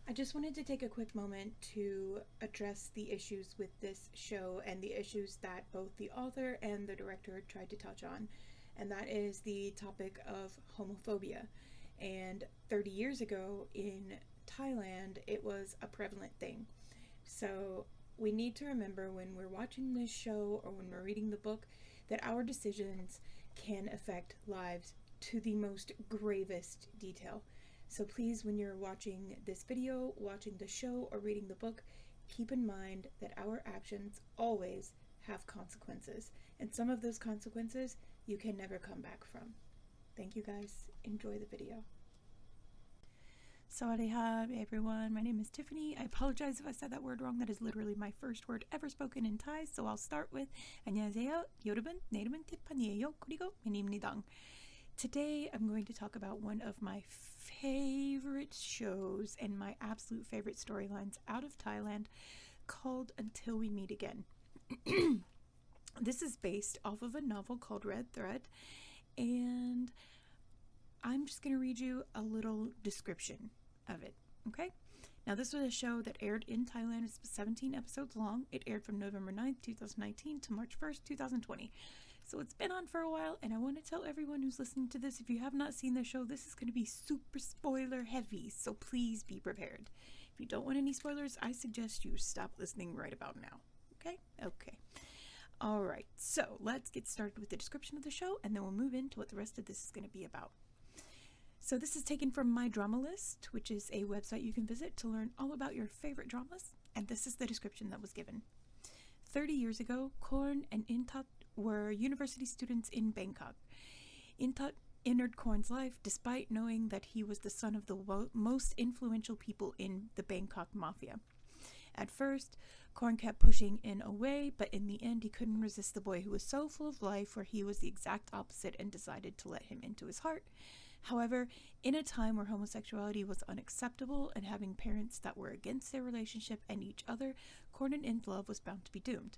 I just wanted to take a quick moment to address the issues with this show and the issues that both the author and the director tried to touch on, and that is the topic of homophobia. And 30 years ago in Thailand, it was a prevalent thing. So we need to remember when we're watching this show or when we're reading the book that our decisions can affect lives to the most gravest detail. So please, when you're watching this video, watching the show, or reading the book, keep in mind that our actions always have consequences. And some of those consequences you can never come back from. Thank you guys. Enjoy the video. Sawadee everyone. My name is Tiffany. I apologize if I said that word wrong. That is literally my first word ever spoken in Thai. So I'll start with 안녕하세요. 여러분, 내 이름은 티파니예요. 그리고 미니입니다. Today I'm going to talk about one of my favorite shows and my absolute favorite storylines out of Thailand called Until We Meet Again. This is based off of a novel called Red Thread, and I'm just going to read you a little description of it, okay? Now, this was a show that aired in Thailand. It's 17 episodes long. It aired from November 9th, 2019 to March 1st, 2020. So it's been on for a while, and I want to tell everyone who's listening to this, if you have not seen the show, this is going to be super spoiler heavy, so please be prepared. If you don't want any spoilers, I suggest you stop listening right about now, okay? Okay. Alright, so let's get started with the description of the show, and then we'll move into what the rest of this is going to be about. So this is taken from My Drama List, which is a website you can visit to learn all about your favorite dramas, and this is the description that was given. 30 years ago, Korn and Intat were university students in Bangkok. Intat entered Korn's life despite knowing that he was the son of the most influential people in the Bangkok mafia. At first, Korn kept pushing In away, but in the end he couldn't resist the boy who was so full of life, where he was the exact opposite and decided to let him into his heart. However, in a time where homosexuality was unacceptable and having parents that were against their relationship and each other, Korn and In's love was bound to be doomed.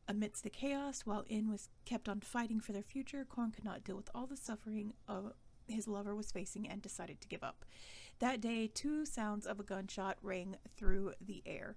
Amidst the chaos, while In was kept on fighting for their future, Korn could not deal with all the suffering his lover was facing and decided to give up. That day, two sounds of a gunshot rang through the air.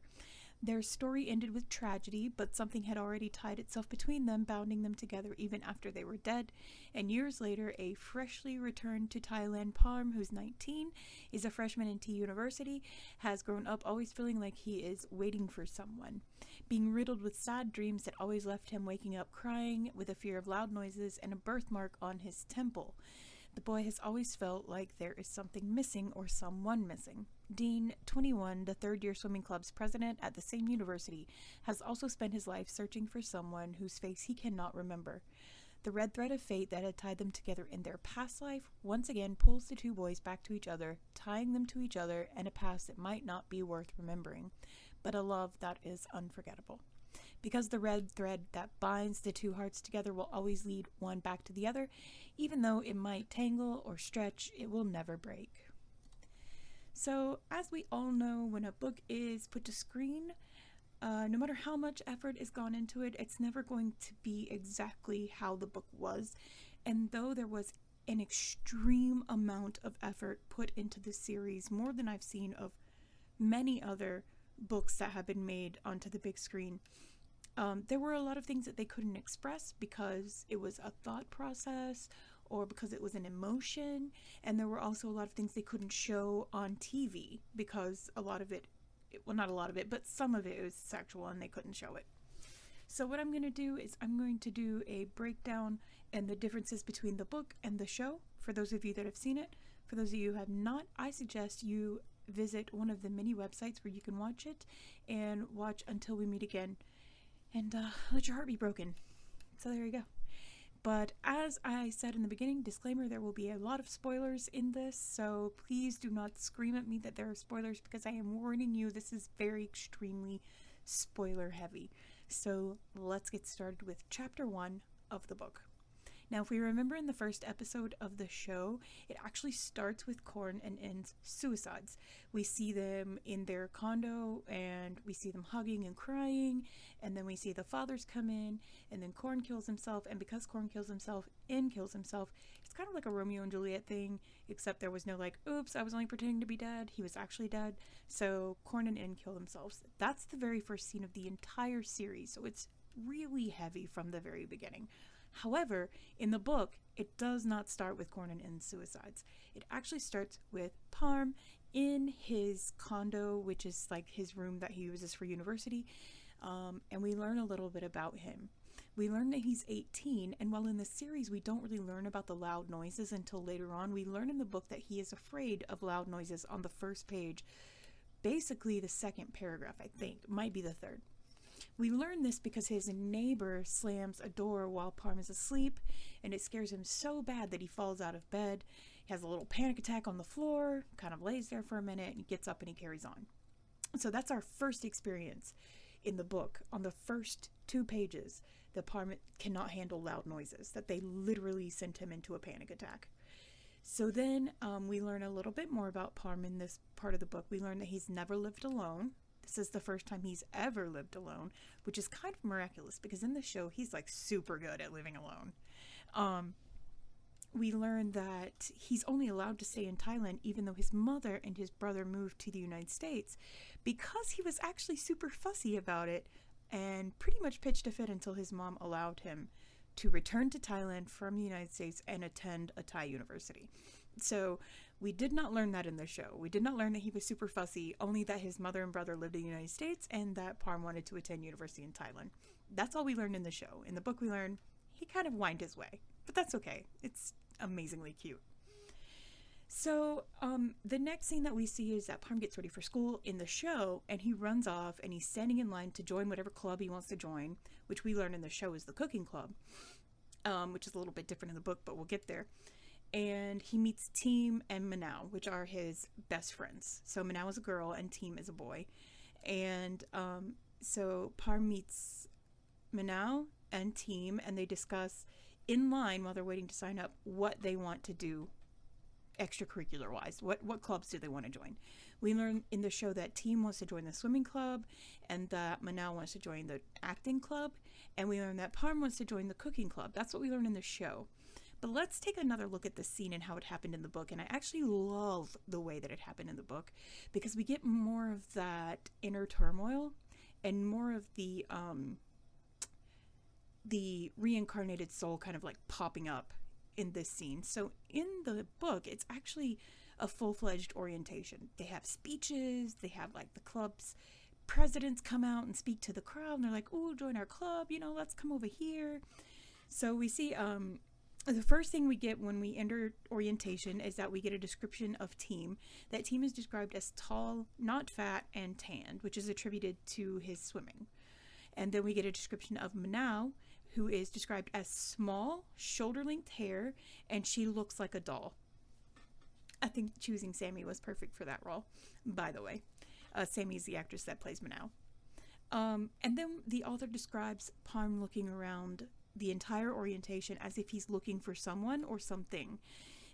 Their story ended with tragedy, but something had already tied itself between them, bounding them together even after they were dead. And years later, a freshly returned to Thailand Parm, who's 19, is a freshman in T University, has grown up always feeling like he is waiting for someone, being riddled with sad dreams that always left him waking up crying with a fear of loud noises and a birthmark on his temple. The boy has always felt like there is something missing or someone missing. Dean, 21, the third-year swimming club's president at the same university, has also spent his life searching for someone whose face he cannot remember. The red thread of fate that had tied them together in their past life once again pulls the two boys back to each other, tying them to each other and a past that might not be worth remembering, but a love that is unforgettable. Because the red thread that binds the two hearts together will always lead one back to the other, even though it might tangle or stretch, it will never break. So, as we all know, when a book is put to screen, no matter how much effort is gone into it, it's never going to be exactly how the book was. And though there was an extreme amount of effort put into this series, more than I've seen of many other books that have been made onto the big screen, there were a lot of things that they couldn't express because it was a thought process or because it was an emotion, and there were also a lot of things they couldn't show on TV because a lot of it, well, not a lot of it, but some of it was sexual and they couldn't show it. So what I'm going to do is I'm going to do a breakdown and the differences between the book and the show for those of you that have seen it. For those of you who have not, I suggest you visit one of the many websites where you can watch it and watch Until We Meet Again and let your heart be broken. So there you go. But as I said in the beginning, disclaimer, there will be a lot of spoilers in this, so please do not scream at me that there are spoilers, because I am warning you, this is very extremely spoiler heavy. So let's get started with chapter 1 of the book. Now, if we remember in the first episode of the show, it actually starts with Korn and ends suicides. We see them in their condo and we see them hugging and crying, and then we see the fathers come in, and then Korn kills himself, and because Korn kills himself, In kills himself. It's kind of like a Romeo and Juliet thing, except there was no like, oops, I was only pretending to be dead. He was actually dead. So Korn and In kill themselves. That's the very first scene of the entire series, so it's really heavy from the very beginning. However, in the book, it does not start with Korn and In's suicides. It actually starts with Parm in his condo, which is like his room that he uses for university, and we learn a little bit about him. We learn that he's 18, and while in the series we don't really learn about the loud noises until later on, we learn in the book that he is afraid of loud noises on the first page. Basically the second paragraph, I think, might be the third. We learn this because his neighbor slams a door while Parm is asleep, and it scares him so bad that he falls out of bed. He has a little panic attack on the floor, kind of lays there for a minute, and he gets up and he carries on. So that's our first experience in the book. On the first 2 pages, that Parm cannot handle loud noises, that they literally sent him into a panic attack. So then we learn a little bit more about Parm in this part of the book. We learn that he's never lived alone. This is the first time he's ever lived alone, which is kind of miraculous because in the show he's like super good at living alone. We learn that he's only allowed to stay in Thailand even though his mother and his brother moved to the United States because he was actually super fussy about it and pretty much pitched a fit until his mom allowed him to return to Thailand from the United States and attend a Thai university. So we did not learn that in the show. We did not learn that he was super fussy, only that his mother and brother lived in the United States and that Parm wanted to attend university in Thailand. That's all we learned in the show. In the book we learned he kind of whined his way, but that's okay. It's amazingly cute. So the next scene that we see is that Parm gets ready for school in the show, and he runs off and he's standing in line to join whatever club he wants to join, which we learn in the show is the cooking club, which is a little bit different in the book, but we'll get there. And he meets Team and Manao, which are his best friends. So Manao is a girl and Team is a boy. And so Parm meets Manao and Team, and they discuss in line while they're waiting to sign up what they want to do extracurricular wise. What clubs do they want to join? We learn in the show that Team wants to join the swimming club and that Manao wants to join the acting club, and we learn that Parm wants to join the cooking club. That's what we learn in the show. But let's take another look at the scene and how it happened in the book. And I actually love the way that it happened in the book because we get more of that inner turmoil and more of the reincarnated soul kind of like popping up in this scene. So in the book, it's actually a full-fledged orientation. They have speeches, they have like the club's presidents come out and speak to the crowd, and they're like, oh, join our club, let's come over here. So we see the first thing we get when we enter orientation is that we get a description of Team. That Team is described as tall, not fat, and tanned, which is attributed to his swimming. And then we get a description of Manao, who is described as small, shoulder-length hair, and she looks like a doll. I think choosing Sammy was perfect for that role, by the way. Sammy is the actress that plays Manao. And then the author describes Parm looking around the entire orientation as if he's looking for someone or something.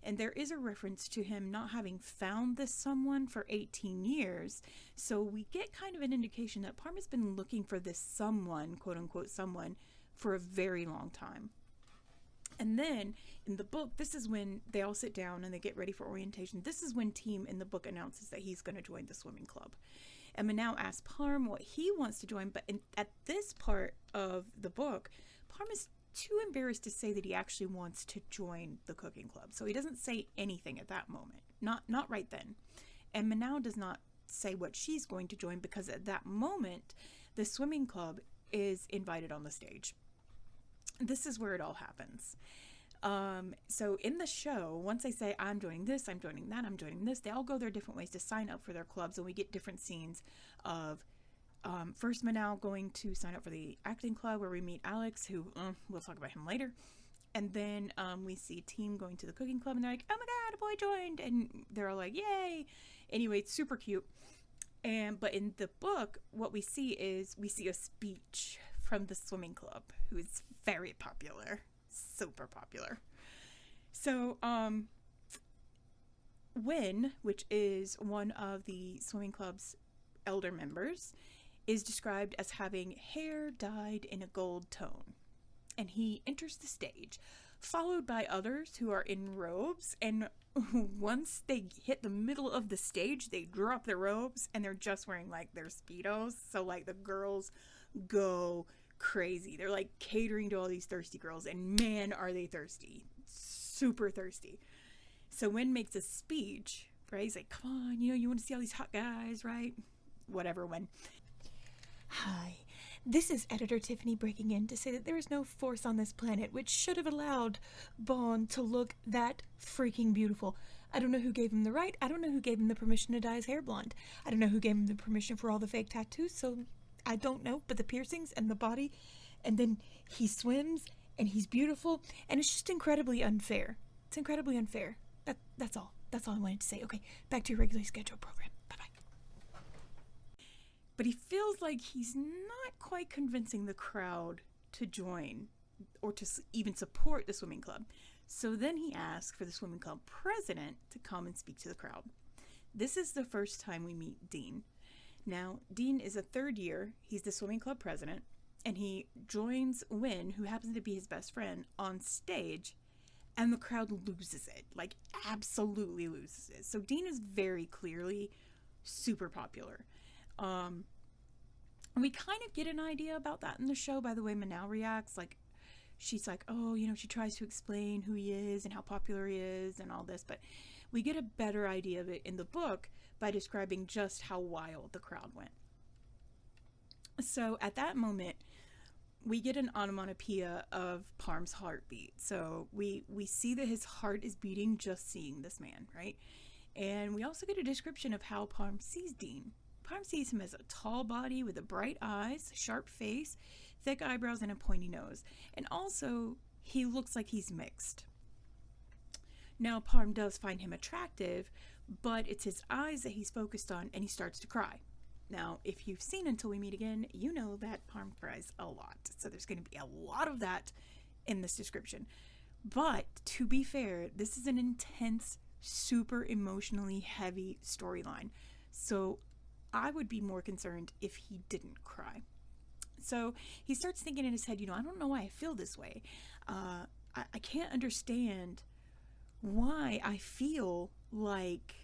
And there is a reference to him not having found this someone for 18 years. So we get kind of an indication that Parm has been looking for this someone, quote unquote someone, for a very long time. And then in the book, this is when they all sit down and they get ready for orientation. This is when Team in the book announces that he's going to join the swimming club. And Manao asks Parm what he wants to join, but at this part of the book, Parm is too embarrassed to say that he actually wants to join the cooking club. So he doesn't say anything at that moment. Not right then. And Manao does not say what she's going to join because at that moment, the swimming club is invited on the stage. This is where it all happens. So in the show, once they say, I'm joining this, I'm joining that, I'm joining this, they all go their different ways to sign up for their clubs, and we get different scenes of first Manao going to sign up for the acting club where we meet Alex, who we'll talk about him later. And then we see Team going to the cooking club, and they're like, oh my god, a boy joined, and they're all like, yay. Anyway, it's super cute. But in the book, what we see is we see a speech from the swimming club, who is very popular. super popular. So, Wynn, which is one of the swimming club's elder members, is described as having hair dyed in a gold tone. And he enters the stage, followed by others who are in robes, and once they hit the middle of the stage, they drop their robes, and they're just wearing, like, their Speedos, so, like, the girls go crazy. They're, like, catering to all these thirsty girls, and man, are they thirsty. Super thirsty. So Wynn makes a speech, right? He's like, come on, you want to see all these hot guys, right? Whatever, Wynn. Hi, this is Editor Tiffany breaking in to say that there is no force on this planet which should have allowed Bond to look that freaking beautiful. I don't know who gave him the right. I don't know who gave him the permission to dye his hair blonde. I don't know who gave him the permission for all the fake tattoos, so I don't know. But the piercings and the body, and then he swims, and he's beautiful, and it's just incredibly unfair. It's incredibly unfair. That's all. That's all I wanted to say. Okay, back to your regularly scheduled program. Bye-bye. But he feels like he's not quite convincing the crowd to join or to even support the swimming club. So then he asks for the swimming club president to come and speak to the crowd. This is the first time we meet Dean. Now, Dean is a third year. He's the swimming club president, and he joins Wynn, who happens to be his best friend, on stage, and the crowd loses it. Like, absolutely loses it. So Dean is very clearly super popular. We kind of get an idea about that in the show by the way Manal reacts. Like, she's like, oh, she tries to explain who he is and how popular he is and all this, but we get a better idea of it in the book by describing just how wild the crowd went. So at that moment, we get an onomatopoeia of Parm's heartbeat. So we see that his heart is beating just seeing this man, right? And we also get a description of how Parm sees Dean. Parm sees him as a tall body with a bright eyes, sharp face, thick eyebrows, and a pointy nose. And also, he looks like he's mixed. Now, Parm does find him attractive, but it's his eyes that he's focused on, and he starts to cry. Now, if you've seen Until We Meet Again, you know that Parm cries a lot. So there's going to be a lot of that in this description. But, to be fair, this is an intense, super emotionally heavy storyline. So I would be more concerned if he didn't cry. So he starts thinking in his head, I don't know why I feel this way. I can't understand why I feel like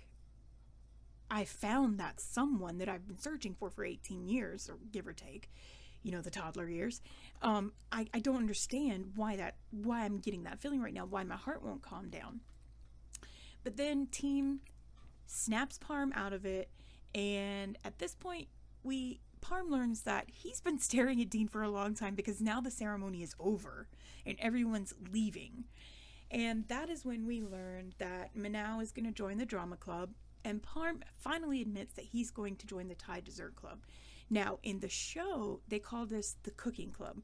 I found that someone that I've been searching for 18 years, or give or take, the toddler years. I don't understand why I'm getting that feeling right now, why my heart won't calm down. But then Team snaps Parm out of it, and at this point, Parm learns that he's been staring at Dean for a long time because now the ceremony is over and everyone's leaving. And that is when we learn that Manal is going to join the drama club, and Parm finally admits that he's going to join the Thai dessert club. Now, in the show, they call this the cooking club,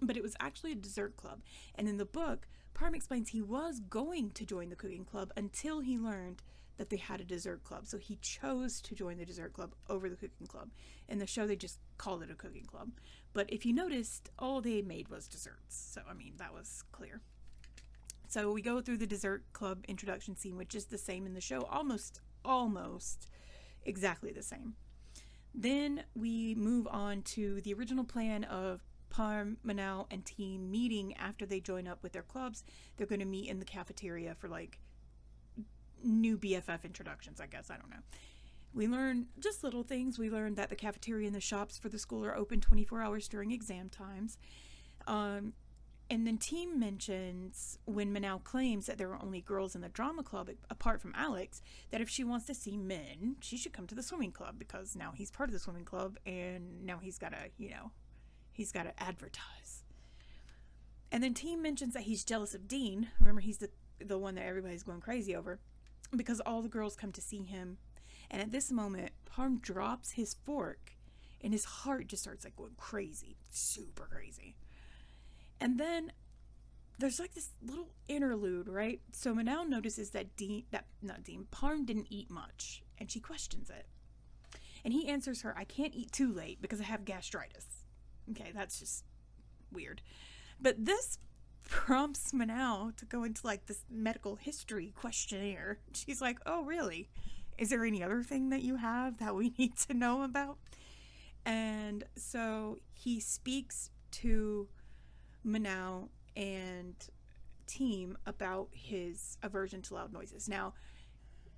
but it was actually a dessert club. And in the book, Parm explains he was going to join the cooking club until he learned that they had a dessert club. So he chose to join the dessert club over the cooking club. In the show, they just called it a cooking club. But if you noticed, all they made was desserts. So, that was clear. So we go through the dessert club introduction scene, which is the same in the show, almost exactly the same. Then we move on to the original plan of Parm, Manal, and team meeting after they join up with their clubs. They're going to meet in the cafeteria for new BFF introductions, I guess. I don't know. We learn just little things. We learned that the cafeteria and the shops for the school are open 24 hours during exam times. And then team mentions when Manal claims that there are only girls in the drama club apart from Alex, that if she wants to see men, she should come to the swimming club because now he's part of the swimming club and now he's got to advertise. And then team mentions that he's jealous of Dean. Remember, he's the one that everybody's going crazy over because all the girls come to see him. And at this moment, Parm drops his fork and his heart just starts going crazy, super crazy. And then there's this little interlude, right? So Manal notices that Parm didn't eat much, and she questions it. And he answers her, I can't eat too late because I have gastritis. Okay, that's just weird. But this prompts Manal to go into like this medical history questionnaire. She's like, oh, really? Is there any other thing that you have that we need to know about? And so he speaks to Manal and team about his aversion to loud noises. Now,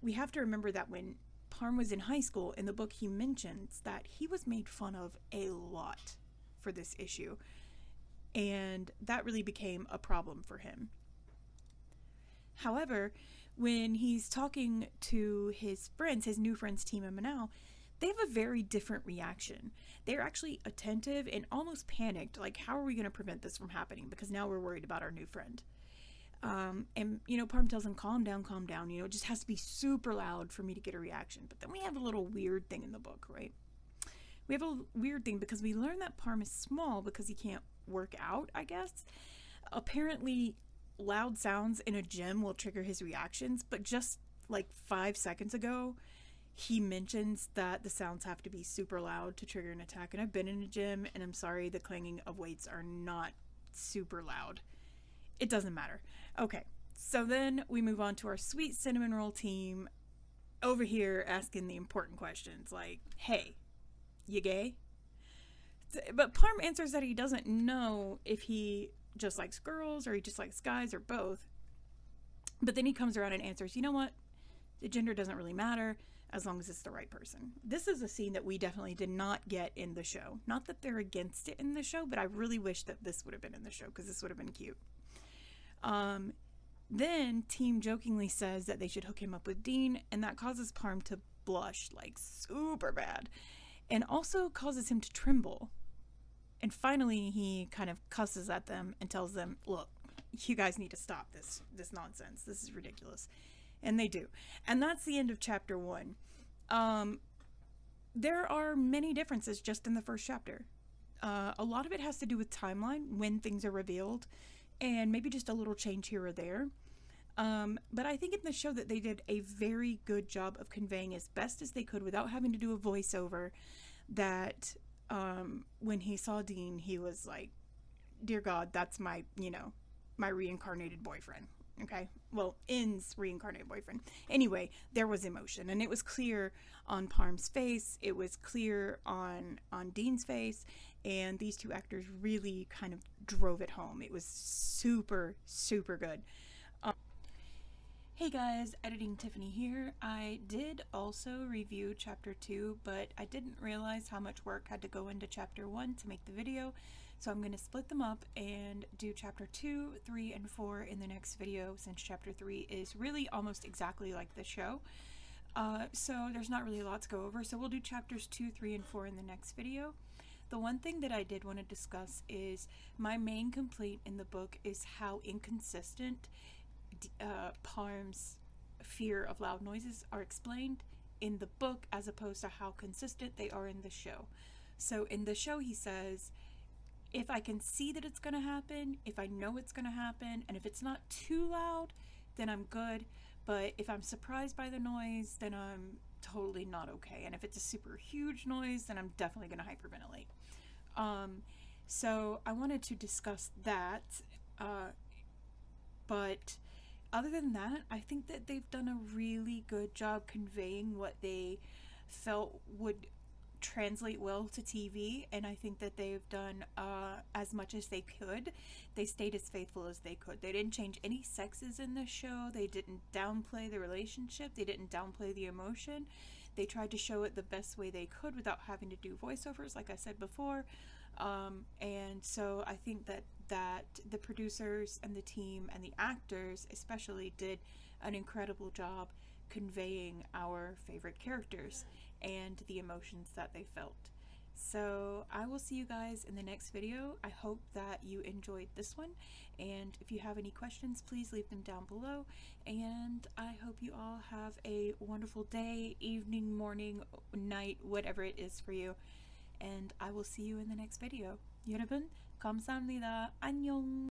we have to remember that when Parm was in high school, in the book he mentions that he was made fun of a lot for this issue. And that really became a problem for him. However, when he's talking to his friends, his new friends, Team and Manal, they have a very different reaction. They're actually attentive and almost panicked, like, how are we going to prevent this from happening? Because now we're worried about our new friend. And, Parm tells him, calm down, it just has to be super loud for me to get a reaction. But then we have a little weird thing in the book, right? We have a weird thing because we learn that Parm is small because he can't work out, I guess. Apparently, loud sounds in a gym will trigger his reactions, but just like 5 seconds ago, he mentions that the sounds have to be super loud to trigger an attack. And I've been in a gym, and I'm sorry, the clanging of weights are not super loud. It doesn't matter. Okay, so then we move on to our sweet cinnamon roll team over here asking the important questions like, hey, you gay? But Parm answers that he doesn't know if he just likes girls or he just likes guys or both. But then he comes around and answers, you know what? The gender doesn't really matter as long as it's the right person. This is a scene that we definitely did not get in the show. Not that they're against it in the show, but I really wish that this would have been in the show because this would have been cute. Then Team jokingly says that they should hook him up with Dean, and that causes Parm to blush like super bad and also causes him to tremble. And finally he kind of cusses at them and tells them, look, you guys need to stop this nonsense. This is ridiculous. And they do. And that's the end of chapter 1. There are many differences just in the first chapter. A lot of it has to do with timeline, when things are revealed, and maybe just a little change here or there. But I think in the show that they did a very good job of conveying as best as they could without having to do a voiceover that when he saw Dean, he was like, dear God, that's my reincarnated boyfriend. Okay, well, In's reincarnated boyfriend. Anyway, there was emotion, and it was clear on Parm's face. It was clear on Dean's face, and these two actors really kind of drove it home. It was super, super good. Hey guys, Editing Tiffany here. I did also review chapter 2, but I didn't realize how much work had to go into chapter 1 to make the video. So I'm going to split them up and do chapter 2, 3, and 4 in the next video, since chapter 3 is really almost exactly like the show. So there's not really a lot to go over. So we'll do chapters 2, 3, and 4 in the next video. The one thing that I did want to discuss is my main complaint in the book is how inconsistent Parm's fear of loud noises are explained in the book as opposed to how consistent they are in the show. So in the show he says, if I can see that it's going to happen, if I know it's going to happen, and if it's not too loud, then I'm good. But if I'm surprised by the noise, then I'm totally not okay. And if it's a super huge noise, then I'm definitely going to hyperventilate. So I wanted to discuss that. But other than that, I think that they've done a really good job conveying what they felt would translate well to TV, and I think that they've done as much as they could. They stayed as faithful as they could. They didn't change any sexes in the show. They didn't downplay the relationship. They didn't downplay the emotion. They tried to show it the best way they could without having to do voiceovers, like I said before. And so I think that the producers and the team and the actors especially did an incredible job conveying our favorite characters and the emotions that they felt. So I will see you guys in the next video. I hope that you enjoyed this one, and if you have any questions, please leave them down below, and I hope you all have a wonderful day, evening, morning, night, whatever it is for you, and I will see you in the next video. 여러분, 감사합니다. 안녕.